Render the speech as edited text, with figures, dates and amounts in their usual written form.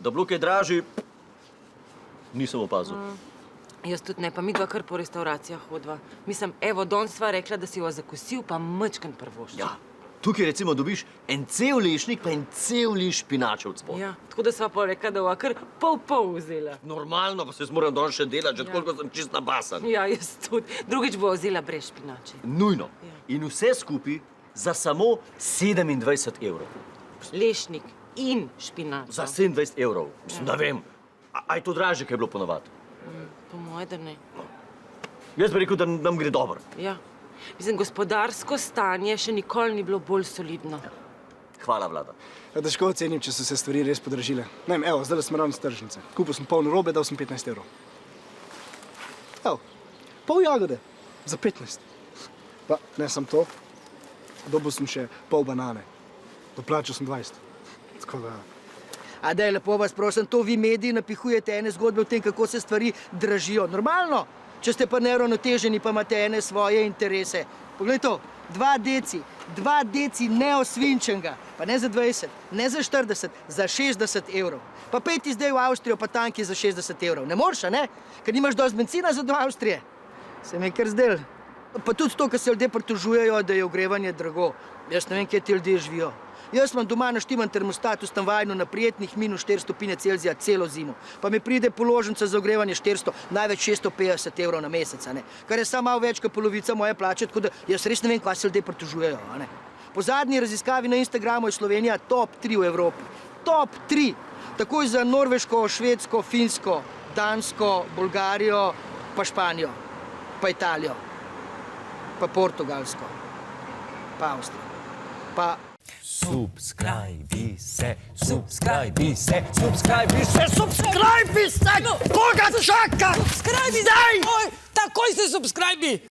Da bilo kaj dražji, nisem opazil. Jaz tudi ne, pa mi dva kar po restauracijah hodva. Mislim, evo, danes sva rekla, da si jo zakosil, pa mečken prvoščil. Ja, tukaj recimo dobiš en cel lešnik, pa en cel liš špinačev cpot. Ja, tako da sva pa rekla, da bova kar pol vzela. Normalno, pa se jaz moram danes še delati, že toliko sem čist nabasan. Ja, jaz tudi. Drugič bova vzela brez špinače. Nujno. Ja. In vse skupaj za samo 27 evrov. Lešnik in špinača. Za 27 evrov. Mislim, da vem. A je to dražje, kaj je bilo ponovadi? Po moje, da ne. Jaz bi rekel, da nam gre dobro. Ja. Mislim, gospodarsko stanje še nikoli ni bilo bolj solidno. Hvala, vlada. Ja, težko ocenim, če so se stvari res podražile. Ne vem, evo, zdaj sem ravno z tržnice. Kupil sem polno robe, dal sem 15 evrov. Evo, pol jagode za 15. Pa ne sam to, dobil sem še pol banane. Doplačal sem 20. Tako da... A daj, lepo vas prosim, to vi mediji napihujete ene zgodbe o tem, kako se stvari dražijo. Normalno, če ste pa neuravnoteženi, pa imate ene svoje interese. Poglej to, 2 deci neosvinčenega, pa ne za 20, ne za 40, za 60 evrov. Pa pejti zdaj v Avstrijo, pa tanki za 60 evrov. Ne moreš, a ne? Ker nimaš dosti bencina za do Avstrije. Se mi je kar zdel. Pa tudi to, kar se ljudje pritožujejo, da je ogrevanje drago. Jaz ne vem, kje ti ljudje živijo. Jaz imam doma naštiman termostat v stanovanju na prijetnih -4 stopinje Celzija celo zimo. Pa mi pride položnica za ogrevanje 400, največ 650 evrov na mesec, a ne? Kar je samo malo več kot polovica moje plače, tako da jaz res ne vem, kaj se ljudje pritožujejo, a ne? Po zadnji raziskavi na Instagramu je Slovenija top 3 v Evropi. Top 3! Takoj za Norveško, Švedsko, Finsko, Dansko, Bolgarijo, pa Španijo, pa Italijo, pa Portugalsko, pa Avstrijo, pa... Subscribe se! Koga čaka? Subscribe zdaj! Takoj se subscribe!